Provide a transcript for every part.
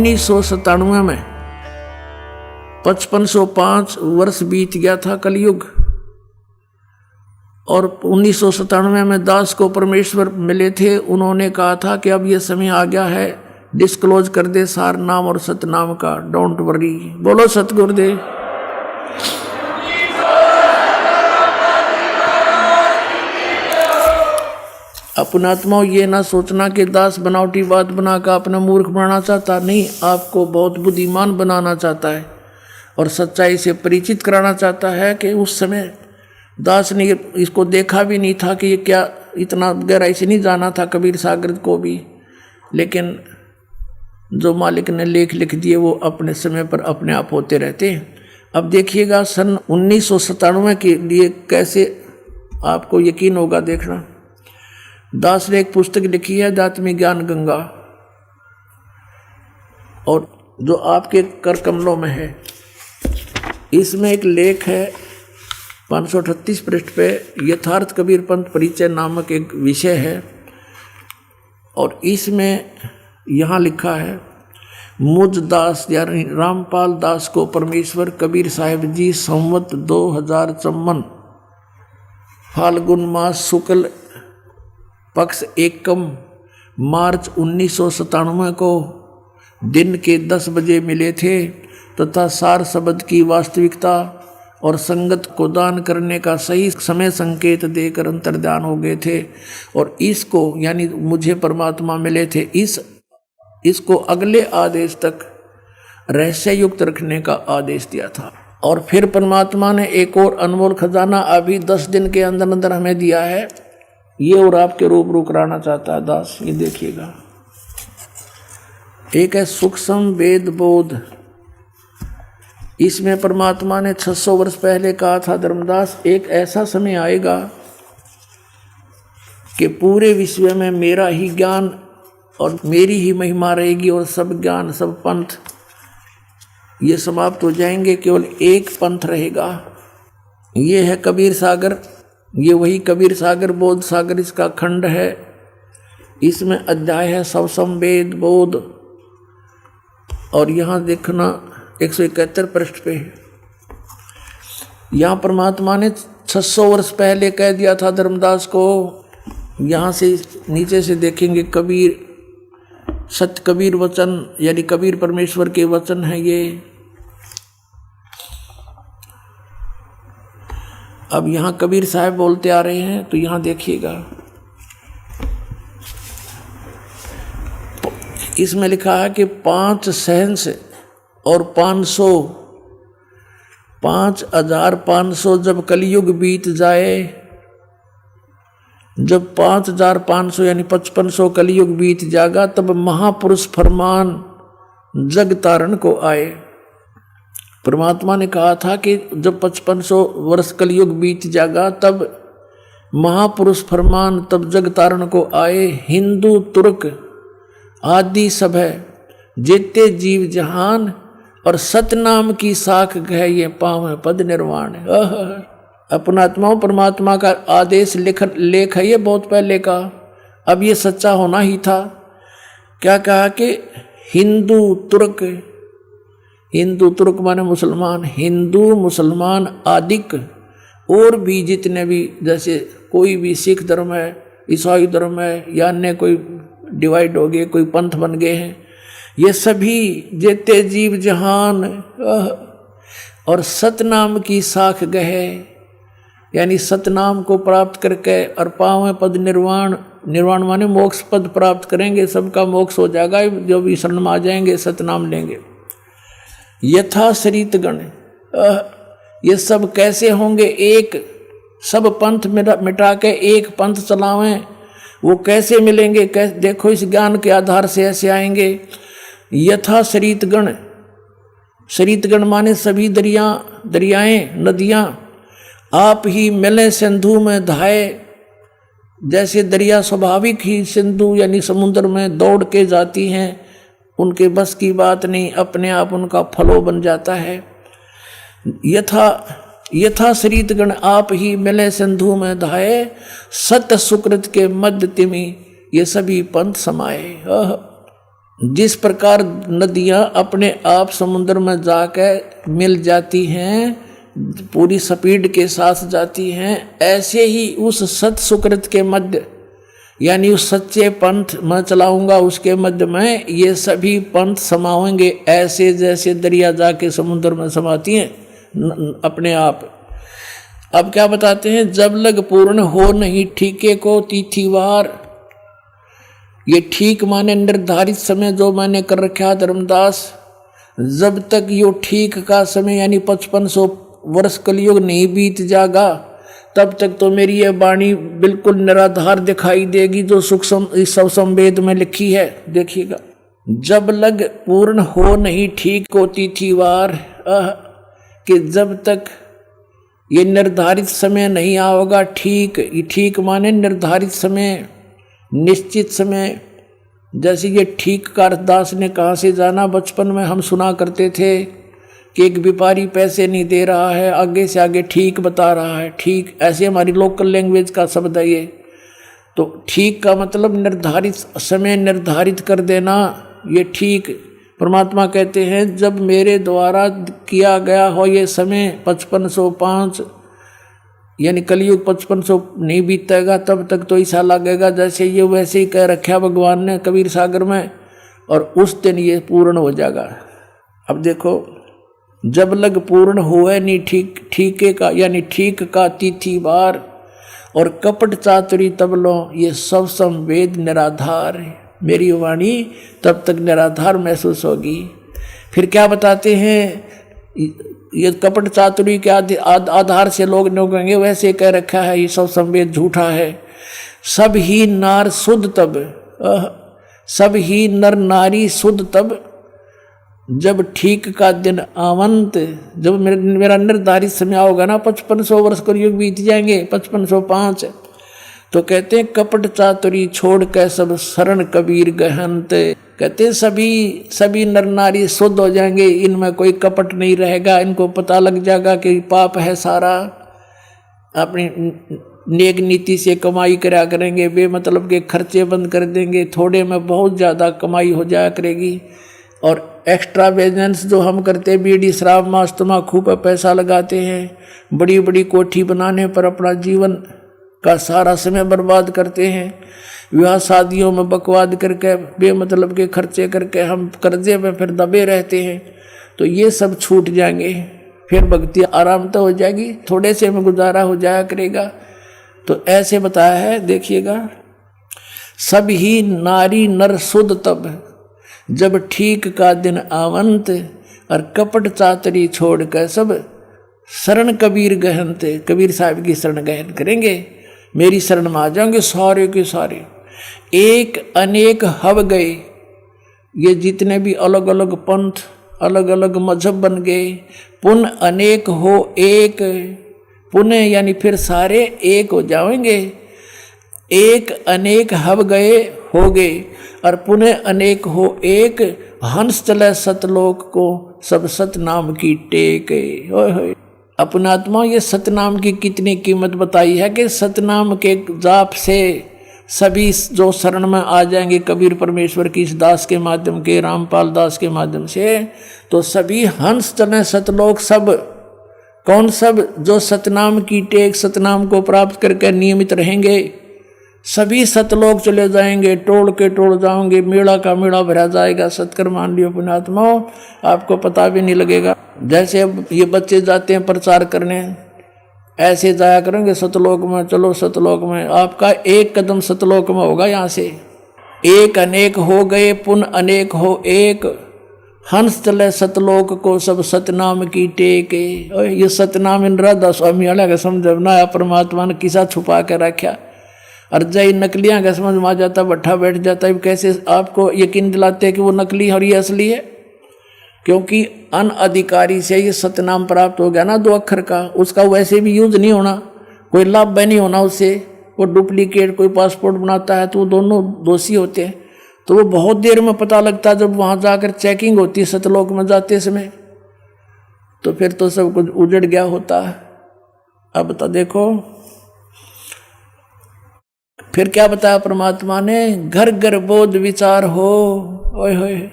1997 में 5505 वर्ष बीत गया था कलयुग, और 1997 में दास को परमेश्वर मिले थे। उन्होंने कहा था कि अब ये समय आ गया है, डिस्क्लोज कर दे सार नाम और सतनाम का, डोंट वरी। बोलो सतगुरुदेव। अपना आत्मा ये ना सोचना कि दास बनावटी बात बनाकर अपना मूर्ख बनाना चाहता, नहीं, आपको बहुत बुद्धिमान बनाना चाहता है और सच्चाई से परिचित कराना चाहता है कि उस समय दास ने इसको देखा भी नहीं था कि ये क्या, इतना गहराई से नहीं जाना था कबीर सागर को भी, लेकिन जो मालिक ने लेख लिख दिए वो अपने समय पर अपने आप होते रहते हैं। अब देखिएगा सन 1997 के लिए कैसे आपको यकीन होगा, देखना। दास ने एक पुस्तक लिखी है अध्यात्मी ज्ञान गंगा, और जो आपके कर कमलों में है, इसमें एक लेख है 538 पृष्ठ पे, यथार्थ कबीर पंथ परिचय नामक एक विषय है, और इसमें यहाँ लिखा है, मुझ दास यानी रामपाल दास को परमेश्वर कबीर साहिब जी संवत 2054 फाल्गुन मास शुक्ल पक्ष एकम मार्च 1997 को दिन के 10 बजे मिले थे तथा सार शब्द की वास्तविकता और संगत को दान करने का सही समय संकेत देकर अंतर्ध्यान हो गए थे, और इसको यानी मुझे परमात्मा मिले थे, इसको अगले आदेश तक रहस्य युक्त रखने का आदेश दिया था। और फिर परमात्मा ने एक और अनमोल खजाना अभी 10 दिन के अंदर अंदर हमें दिया है, ये और आपके रूबरू कराना चाहता है दास। ये देखिएगा, एक है सूक्ष्म वेद बोध। इसमें परमात्मा ने 600 वर्ष पहले कहा था, धर्मदास एक ऐसा समय आएगा कि पूरे विश्व में मेरा ही ज्ञान और मेरी ही महिमा रहेगी, और सब ज्ञान सब पंथ ये समाप्त हो जाएंगे, केवल एक पंथ रहेगा। ये है कबीर सागर, ये वही कबीर सागर बोध सागर इसका खंड है। इसमें अध्याय है सवसम वेद बोध, और यहाँ देखना 171 पृष्ठ पे यहाँ परमात्मा ने 600 वर्ष पहले कह दिया था धर्मदास को। यहाँ से नीचे से देखेंगे, कबीर सत्य कबीर वचन यानी कबीर परमेश्वर के वचन है ये। अब यहाँ कबीर साहब बोलते आ रहे हैं, तो यहाँ देखिएगा, इसमें लिखा है कि 5 सहंस और 5500 जब कलयुग बीत जाए, जब 5500 यानी 5500 कलयुग बीत जाएगा, तब महापुरुष फरमान जग तारण को आए। परमात्मा ने कहा था कि जब 5500 वर्ष कलयुग बीत जाएगा तब महापुरुष फरमान तब जग तारण को आए। हिंदू तुर्क आदि सब है जेते जीव जहान, और सतनाम की साख गह ये पाव पद निर्वाण। अपना आत्माओं परमात्मा का आदेश लेख है ये बहुत पहले का, अब ये सच्चा होना ही था। क्या कहा कि हिंदू तुर्क माने मुसलमान, हिंदू मुसलमान आदिक और भी जितने भी, जैसे कोई भी सिख धर्म है, ईसाई धर्म है, या अन्य कोई डिवाइड हो गए, कोई पंथ बन गए हैं, ये सभी जेते जीव जहान और सतनाम की साख गहे यानी सतनाम को प्राप्त करके और पावें पद निर्वाण। निर्वाण माने मोक्ष पद प्राप्त करेंगे, सबका मोक्ष हो जाएगा जो भी शरण में आ जाएंगे, सतनाम लेंगे। यथा शरीत गण, ये सब कैसे होंगे? एक सब पंथ मिटा के एक पंथ चलावें, वो कैसे मिलेंगे? कैसे? देखो इस ज्ञान के आधार से ऐसे आएंगे। यथा शरीतगण, शरीतगण माने सभी दरियाएं नदियां आप ही मिले सिंधु में धाये। जैसे दरिया स्वाभाविक ही सिंधु यानी समुद्र में दौड़ के जाती हैं, उनके बस की बात नहीं, अपने आप उनका फलो बन जाता है। यथा शरीतगण आप ही मिले सिंधु में धाये, सत्य सुकृत के मध्य तिमि ये सभी पंथ समाये। जिस प्रकार नदियां अपने आप समुद्र में जाकर मिल जाती हैं, पूरी स्पीड के साथ जाती हैं, ऐसे ही उस सत सुकृत के मध्य यानी उस सच्चे पंथ मैं चलाऊंगा उसके मध्य में ये सभी पंथ समाएंगे, ऐसे जैसे दरिया जाके समुद्र में समाती हैं अपने आप। अब क्या बताते हैं, जब लग पूर्ण हो नहीं ठीके को तिथिवार। ये ठीक माने निर्धारित समय जो मैंने कर रखा धर्मदास, जब तक यो ठीक का समय यानी 5500 वर्ष कलयुग नहीं बीत जाएगा तब तक तो मेरी ये वाणी बिल्कुल निराधार दिखाई देगी जो सूक्ष्म सब संवेद में लिखी है। देखिएगा, जब लग पूर्ण हो नहीं ठीक को तिथिवार, कि जब तक ये निर्धारित समय नहीं आओगा ठीक माने निर्धारित समय, निश्चित समय। जैसे ये ठीक का अरदास ने कहाँ से जाना, बचपन में हम सुना करते थे कि एक व्यापारी पैसे नहीं दे रहा है, आगे से आगे ठीक बता रहा है, ठीक, ऐसे हमारी लोकल लैंग्वेज का शब्द है ये। तो ठीक का मतलब निर्धारित समय निर्धारित कर देना, ये ठीक। परमात्मा कहते हैं जब मेरे द्वारा किया गया हो ये समय 5505 यानी कलयुग 5500 नहीं बीतेगा तब तक तो ऐसा लगेगा जैसे ये वैसे ही कह रखा भगवान ने कबीर सागर में, और उस दिन ये पूर्ण हो जाएगा। अब देखो, जब लग पूर्ण हुए नहीं ठीके का यानी ठीक का तिथिवार, और कपट चातुरी तब लो ये सब संवेद निराधार, मेरी वाणी तब तक निराधार महसूस होगी। फिर क्या बताते हैं, ये कपट चातुरी के आधार से लोग कहेंगे वैसे कह रखा है ये सब संवेद झूठा है। सब ही नार शुद्ध तब, सब ही नर नारी शुद्ध तब, जब ठीक का दिन आवंत, जब मेरा निर्धारित समय होगा ना 5500 वर्ष को युग बीत जाएंगे 5505, तो कहते हैं कपट चातुरी छोड़ के सब शरण कबीर गहंत। कहते हैं सभी नर नारी शुद्ध हो जाएंगे, इनमें कोई कपट नहीं रहेगा, इनको पता लग जाएगा कि पाप है सारा, अपनी नेक नीति से कमाई करा करेंगे, बेमतलब के खर्चे बंद कर देंगे, थोड़े में बहुत ज़्यादा कमाई हो जाया करेगी। और एक्स्ट्रा बिजनेस जो हम करते हैं, बीड़ी शराब मांस तम्बाकू पर पैसा लगाते हैं, बड़ी बड़ी कोठी बनाने पर अपना जीवन का सारा समय बर्बाद करते हैं, विवाह शादियों में बकवाद करके बेमतलब के खर्चे करके हम कर्जे में फिर दबे रहते हैं। तो ये सब छूट जाएंगे, फिर भक्ति आराम तो हो जाएगी, थोड़े से में गुजारा हो जाया करेगा। तो ऐसे बताया है, देखिएगा, सब ही नारी नर शुद्ध तब, जब ठीक का दिन आवंत, और कपट चातरी छोड़ कर सब शरण कबीर गहनत, कबीर साहब की शरण गहन करेंगे, मेरी शरण में आ जाएंगे सारे के सारे। एक अनेक हव गए, ये जितने भी अलग अलग पंथ अलग अलग मजहब बन गए, पुण्य अनेक हो एक, पुण्य यानी फिर सारे एक हो जाएंगे। एक अनेक हव गए हो गए, और पुण्य अनेक हो एक, हंस चले सतलोक को सब सतनाम की टेक। अपनात्मा ये सतनाम की कितनी कीमत बताई है कि सतनाम के जाप से सभी जो शरण में आ जाएंगे कबीर परमेश्वर की इस दास के माध्यम के, रामपाल दास के माध्यम से, तो सभी हंस चले सतलोक। सब कौन? सब जो सतनाम की टेक, सतनाम को प्राप्त करके नियमित रहेंगे, सभी सतलोक चले जाएंगे, टोल के टोल जाओगे, मेला का मेला भरा जाएगा। सत्कर मान लियो पुण्यात्माओं, आपको पता भी नहीं लगेगा। जैसे अब ये बच्चे जाते हैं प्रचार करने, ऐसे जाया करेंगे सतलोक में, चलो सतलोक में, आपका एक कदम सतलोक में होगा। यहाँ से एक अनेक हो गए, पुण्य अनेक हो एक, हंस चले सतलोक को सब सतनाम की टेके। ये सतनाम इन राधा स्वामी वाला का समझना, परमात्मा ने किसा छुपा के रखा, और जय नकलियाँ का समझ में आ जाता, बैठा बैठ जाता है। कैसे आपको यकीन दिलाते हैं कि वो नकली और ये असली है? क्योंकि अनअधिकारी से ये सतनाम प्राप्त हो गया ना 2 अक्षर का, उसका वैसे भी यूज नहीं होना, कोई लाभ नहीं होना उससे। वो डुप्लीकेट कोई पासपोर्ट बनाता है तो वो दोनों दोषी होते हैं। तो वो बहुत देर में पता लगता है जब वहाँ जाकर चेकिंग होती है सतलोक में जाते समय, तो फिर तो सब कुछ उजड़ गया होता है। अब तो देखो, फिर क्या बताया परमात्मा ने, घर घर बोध विचार हो, ओए होए,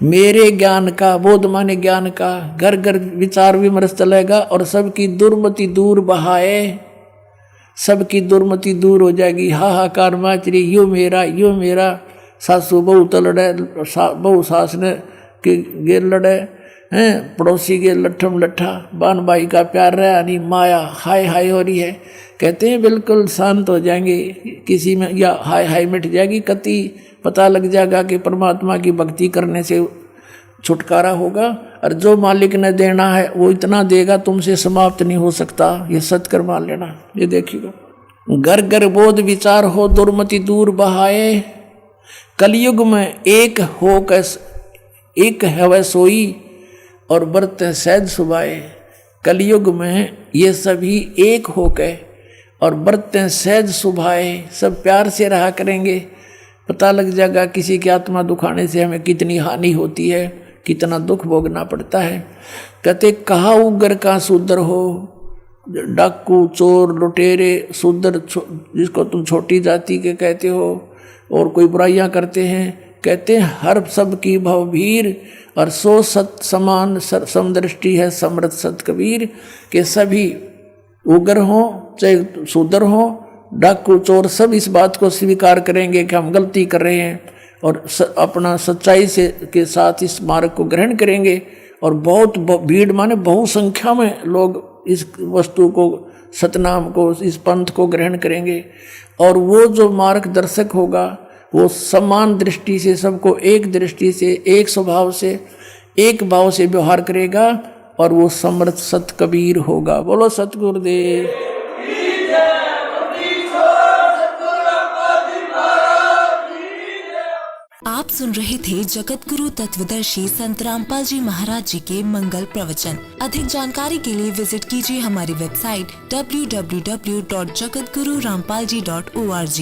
मेरे ज्ञान का, बोध माने ज्ञान का, घर घर विचार विमर्श चलेगा और सबकी दुर्मति दूर बहाए, सबकी दुर्मति दूर हो जाएगी। हाहाकार माचरी, यो मेरा, सासू बहू तो लड़े, बहू सास ने के गेर लड़े हैं, पड़ोसी के लट्ठम लट्ठा, बान भाई का प्यार रहा नहीं, माया हाय हाय हो रही है। कहते हैं बिल्कुल शांत हो जाएंगे, किसी में या हाय हाय मिट जाएगी, कति पता लग जाएगा कि परमात्मा की भक्ति करने से छुटकारा होगा। और जो मालिक ने देना है वो इतना देगा, तुमसे समाप्त नहीं हो सकता, ये सत्कर मान लेना। ये देखिएगा, घर घर बोध विचार हो, दुर्मति दूर बहाए, कलयुग में एक हो कैस एक है सोई और बरते सहज सुभाए। कलयुग में ये सभी एक हो के और बरते सहज सुभाए, सब प्यार से रहा करेंगे। पता लग जाएगा किसी की आत्मा दुखाने से हमें कितनी हानि होती है, कितना दुख भोगना पड़ता है। कहते कहा उग्र का शूद्र हो, डाकू चोर लुटेरे शूद्र जिसको तुम छोटी जाति के कहते हो और कोई बुराइयां करते हैं, कहते हैं हर सब की भवभीर और सो सत समान समदृष्टि है समृत सत कबीर। के सभी उग्र हों चाहे शूद्र हों, डाकू चोर, सब इस बात को स्वीकार करेंगे कि हम गलती कर रहे हैं और अपना सच्चाई से के साथ इस मार्ग को ग्रहण करेंगे। और बहुत भीड़ माने बहुसंख्या में लोग इस वस्तु को, सतनाम को, इस पंथ को ग्रहण करेंगे। और वो जो मार्गदर्शक होगा वो समान दृष्टि से, सबको एक दृष्टि से, एक स्वभाव से, एक भाव से व्यवहार करेगा और वो समर्थ सत कबीर होगा। बोलो सतगुरुदेव। आप सुन रहे थे जगत गुरु तत्वदर्शी संत रामपाल जी महाराज जी के मंगल प्रवचन। अधिक जानकारी के लिए विजिट कीजिए हमारी वेबसाइट www.jagatgururampalji.org।